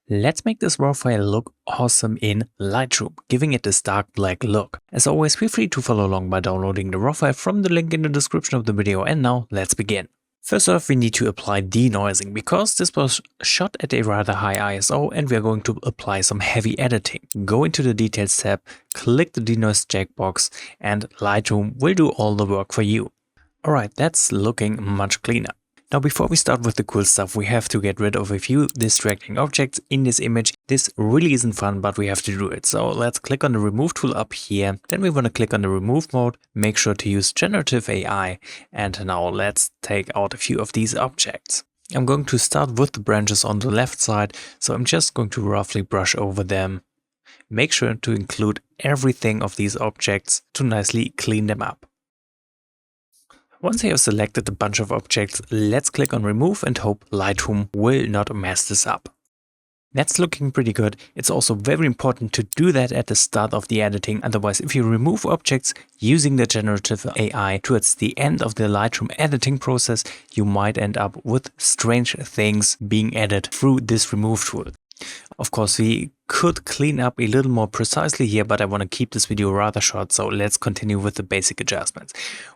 Let's make this raw file look awesome in Lightroom, giving it this dark black look. As always, feel free to follow along by downloading the raw file from the link in the description of the video, and now let's begin. First off, we need to apply denoising because this was shot at a rather high ISO and we are going to apply some heavy editing. Go into the details tab, click the denoise checkbox, and Lightroom will do all the work for you. Alright, that's looking much cleaner. Now before we start with the cool stuff, we have to get rid of a few distracting objects in this image. This really isn't fun, but we have to do it. So let's click on the remove tool up here. Then we want to click on the remove mode, make sure to use generative AI. And now let's take out a few of these objects. I'm going to start with the branches on the left side. So I'm just going to roughly brush over them. Make sure to include everything of these objects to nicely clean them up. Once I have selected a bunch of objects, let's click on remove and hope Lightroom will not mess this up. That's looking pretty good. It's also very important to do that at the start of the editing. Otherwise, if you remove objects using the generative AI towards the end of the Lightroom editing process, you might end up with strange things being added through this remove tool. Of course, we could clean up a little more precisely here, but I want to keep this video rather short, so let's continue with the basic adjustments.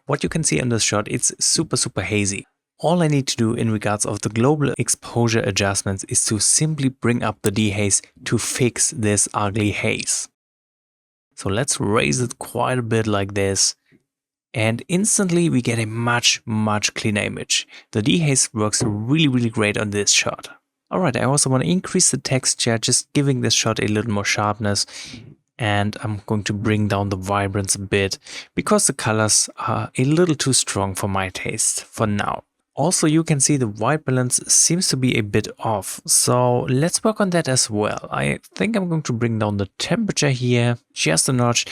What you can see on this shot, it's super hazy. All I need to do in regards of the global exposure adjustments is to simply bring up the dehaze to fix this ugly haze. So let's raise it quite a bit like this. And instantly we get a much cleaner image. The dehaze works really great on this shot. Alright, I also want to increase the texture, just giving this shot a little more sharpness. And I'm going to bring down the vibrance a bit, because the colors are a little too strong for my taste for now. Also, you can see the white balance seems to be a bit off, so let's work on that as well. I think I'm going to bring down the temperature here, just a notch.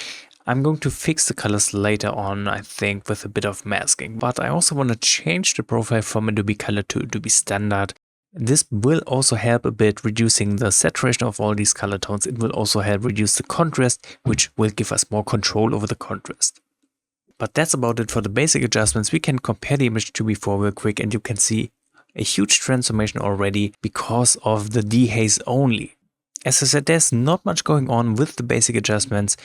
I'm going to fix the colors later on, I think, with a bit of masking. But I also want to change the profile from Adobe Color to Adobe Standard. This will also help a bit reducing the saturation of all these color tones. It will also help reduce the contrast, which will give us more control over the contrast. But that's about it for the basic adjustments. We can compare the image to before real quick, and you can see a huge transformation already because of the dehaze only. As I said, there's not much going on with the basic adjustments,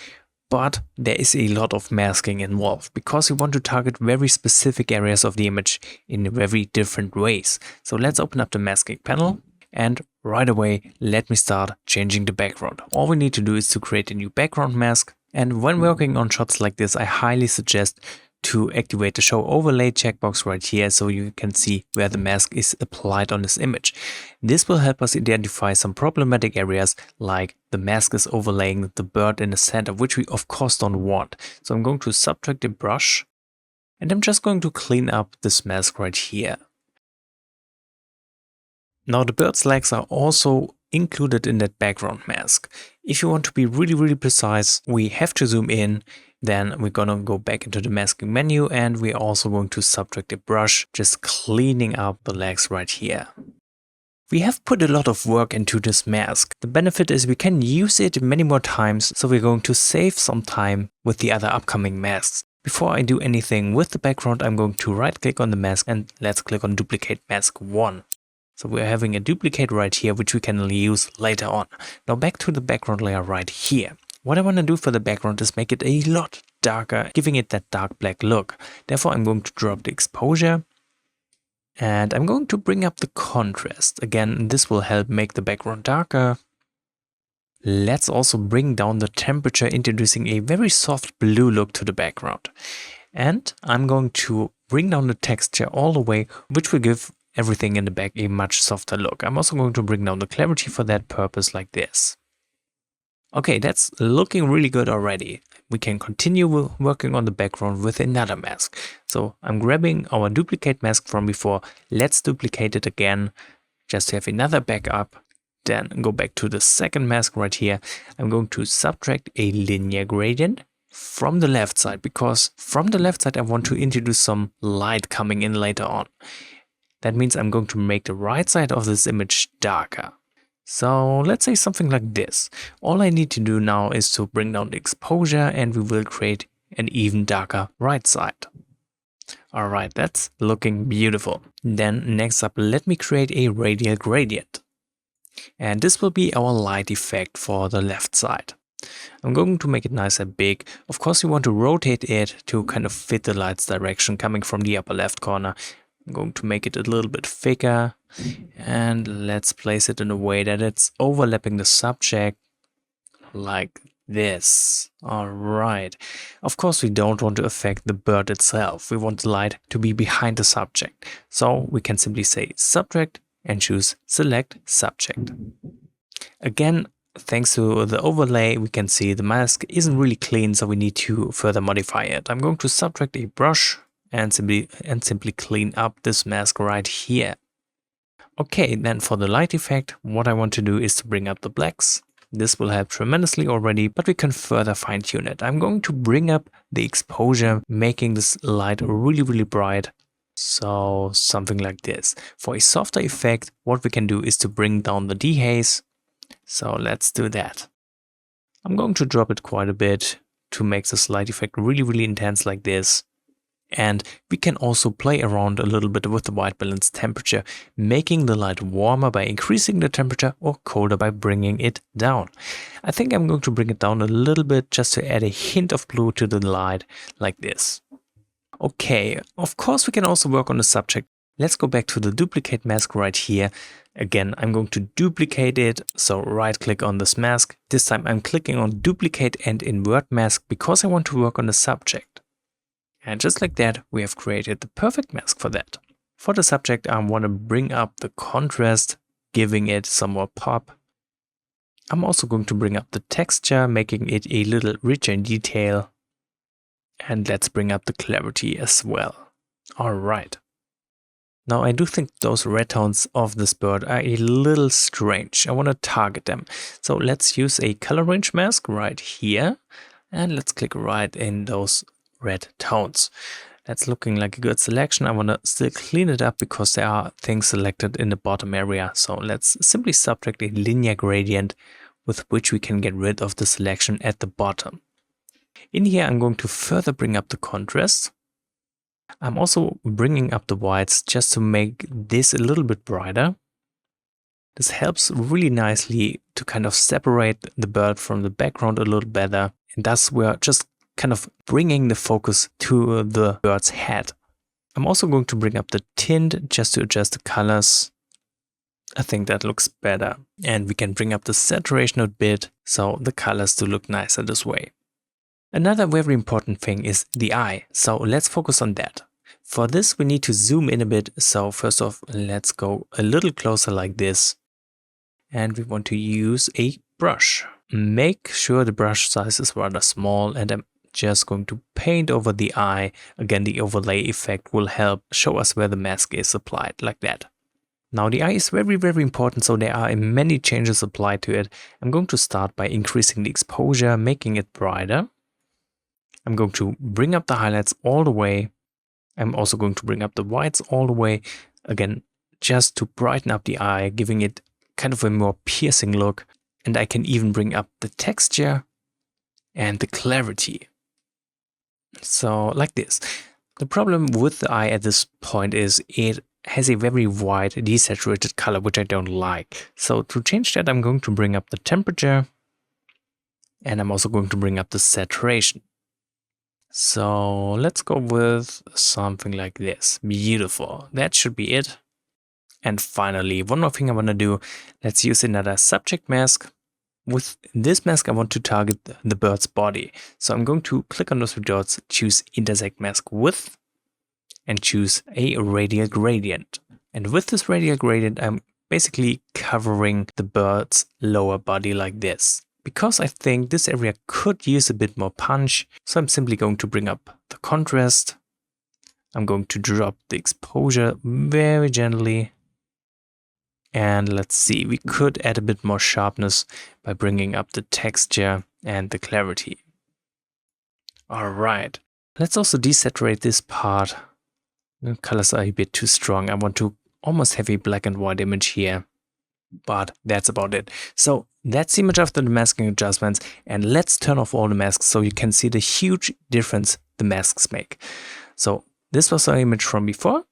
but there is a lot of masking involved because we want to target very specific areas of the image in very different ways. So let's open up the masking panel, and right away let me start changing the background. All we need to do is to create a new background mask, and when working on shots like this, I highly suggest to activate the show overlay checkbox right here so you can see where the mask is applied on this image. This will help us identify some problematic areas, like the mask is overlaying the bird in the center, which we of course don't want. So I'm going to subtract the brush, and I'm just going to clean up this mask right here. Now the bird's legs are also included in that background mask. If you want to be really precise, we have to zoom in. Then we're gonna go back into the masking menu, and we're also going to subtract the brush, just cleaning up the legs right here. We have put a lot of work into this mask. The benefit is we can use it many more times, so we're going to save some time with the other upcoming masks. Before I do anything with the background, I'm going to right click on the mask and let's click on duplicate mask 1. So we're having a duplicate right here, which we can use later on. Now back to the background layer right here. What I want to do for the background is make it a lot darker, giving it that dark black look. Therefore, I'm going to drop the exposure, and I'm going to bring up the contrast. Again, this will help make the background darker. Let's also bring down the temperature, introducing a very soft blue look to the background. And I'm going to bring down the texture all the way, which will give everything in the back a much softer look. I'm also going to bring down the clarity for that purpose like this. Okay, that's looking really good already. We can continue working on the background with another mask. So I'm grabbing our duplicate mask from before. Let's duplicate it again, just to have another backup. Then go back to the second mask right here. I'm going to subtract a linear gradient from the left side, because from the left side I want to introduce some light coming in later on. That means I'm going to make the right side of this image darker. So let's say something like this. All I need to do now is to bring down the exposure, and we will create an even darker right side. Alright, that's looking beautiful. Then next up, let me create a radial gradient. And this will be our light effect for the left side. I'm going to make it nice and big. Of course, you want to rotate it to kind of fit the light's direction coming from the upper left corner. I'm going to make it a little bit thicker, and let's place it in a way that it's overlapping the subject like this. All right. Of course, we don't want to affect the bird itself. We want the light to be behind the subject. So we can simply say subject and choose select subject. Again, thanks to the overlay, we can see the mask isn't really clean, so we need to further modify it. I'm going to subtract a brush and simply clean up this mask right here. Okay, then for the light effect, what I want to do is to bring up the blacks. This will help tremendously already, but we can further fine tune it. I'm going to bring up the exposure, making this light really bright. So something like this. For a softer effect, what we can do is to bring down the dehaze. So let's do that. I'm going to drop it quite a bit to make this light effect really intense like this. And we can also play around a little bit with the white balance temperature, making the light warmer by increasing the temperature or colder by bringing it down. I think I'm going to bring it down a little bit just to add a hint of blue to the light like this. Okay, of course we can also work on the subject. Let's go back to the duplicate mask right here. Again, I'm going to duplicate it, so right click on this mask. This time I'm clicking on duplicate and invert mask because I want to work on the subject. And just like that, we have created the perfect mask for that. For the subject, I want to bring up the contrast, giving it some more pop. I'm also going to bring up the texture, making it a little richer in detail. And let's bring up the clarity as well. Alright. Now I do think those red tones of this bird are a little strange. I want to target them. So let's use a color range mask right here. And let's click right in those red tones. That's looking like a good selection. I want to still clean it up because there are things selected in the bottom area. So let's simply subtract a linear gradient with which we can get rid of the selection at the bottom. In here, I'm going to further bring up the contrast. I'm also bringing up the whites just to make this a little bit brighter. This helps really nicely to kind of separate the bird from the background a little better. And thus we're just kind of bringing the focus to the bird's head. I'm also going to bring up the tint just to adjust the colors. I think that looks better. And we can bring up the saturation a bit so the colors do look nicer this way. Another very important thing is the eye. So let's focus on that. For this, we need to zoom in a bit. So first off, let's go a little closer like this. And we want to use a brush. Make sure the brush size is rather small, and I'm just going to paint over the eye. Again, the overlay effect will help show us where the mask is applied, like that. Now the eye is very important, so there are many changes applied to it. I'm going to start by increasing the exposure, making it brighter. I'm going to bring up the highlights all the way. I'm also going to bring up the whites all the way, again, just to brighten up the eye, giving it kind of a more piercing look. And I can even bring up the texture and the clarity. So like this. The problem with the eye at this point is it has a very white desaturated color, which I don't like. So to change that, I'm going to bring up the temperature, and I'm also going to bring up the saturation. So let's go with something like this. Beautiful. That should be it. And finally, one more thing I want to do. Let's use another subject mask. With this mask, I want to target the bird's body. So I'm going to click on those three dots, choose intersect mask width, and choose a radial gradient. And with this radial gradient, I'm basically covering the bird's lower body like this. Because I think this area could use a bit more punch, so I'm simply going to bring up the contrast. I'm going to drop the exposure very gently. And let's see, we could add a bit more sharpness by bringing up the texture and the clarity. All right, let's also desaturate this part. The colors are a bit too strong. I want to almost have a black and white image here, but that's about it. So that's the image after the masking adjustments, and let's turn off all the masks so you can see the huge difference the masks make. So this was our image from before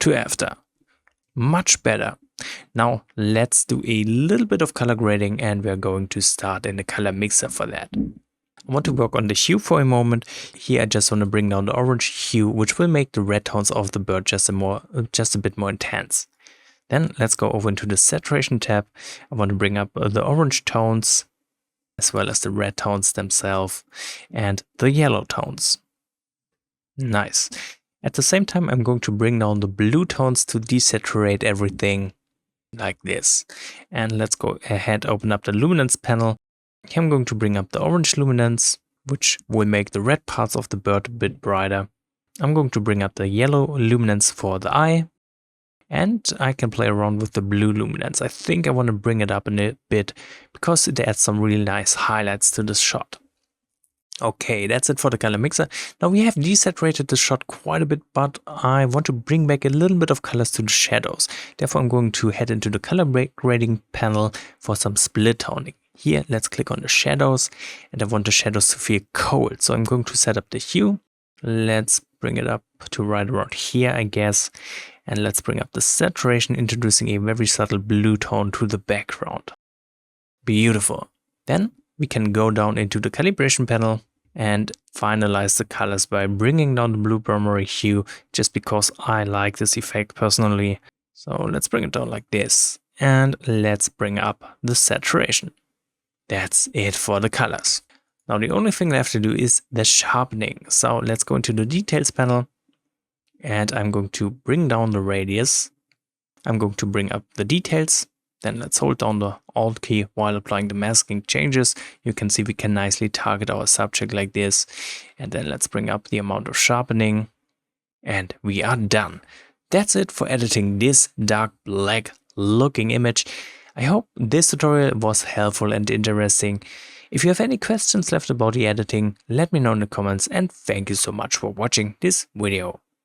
to after. Much better. Now let's do a little bit of color grading, and we're going to start in the color mixer for that. I want to work on the hue for a moment. Here I just want to bring down the orange hue, which will make the red tones of the bird just a bit more intense. Then let's go over into the saturation tab. I want to bring up the orange tones, as well as the red tones themselves and the yellow tones. Nice. At the same time, I'm going to bring down the blue tones to desaturate everything like this. And let's go ahead, open up the luminance panel. Here I'm going to bring up the orange luminance, which will make the red parts of the bird a bit brighter. I'm going to bring up the yellow luminance for the eye. And I can play around with the blue luminance. I think I want to bring it up a bit because it adds some really nice highlights to this shot. Okay, that's it for the color mixer. Now we have desaturated the shot quite a bit, but I want to bring back a little bit of colors to the shadows. Therefore, I'm going to head into the color grading panel for some split toning. Here, let's click on the shadows, and I want the shadows to feel cold. So I'm going to set up the hue. Let's bring it up to right around here, I guess. And let's bring up the saturation, introducing a very subtle blue tone to the background. Beautiful. Then we can go down into the calibration panel and finalize the colors by bringing down the blue primary hue, just because I like this effect personally. So let's bring it down like this, and let's bring up the saturation. That's it for the colors. Now the only thing left to do is the sharpening. So let's go into the details panel, and I'm going to bring down the radius. I'm going to bring up the details. Then let's hold down the Alt key while applying the masking changes. You can see we can nicely target our subject like this. And then let's bring up the amount of sharpening. And we are done. That's it for editing this dark black looking image. I hope this tutorial was helpful and interesting. If you have any questions left about the editing, let me know in the comments, and thank you so much for watching this video.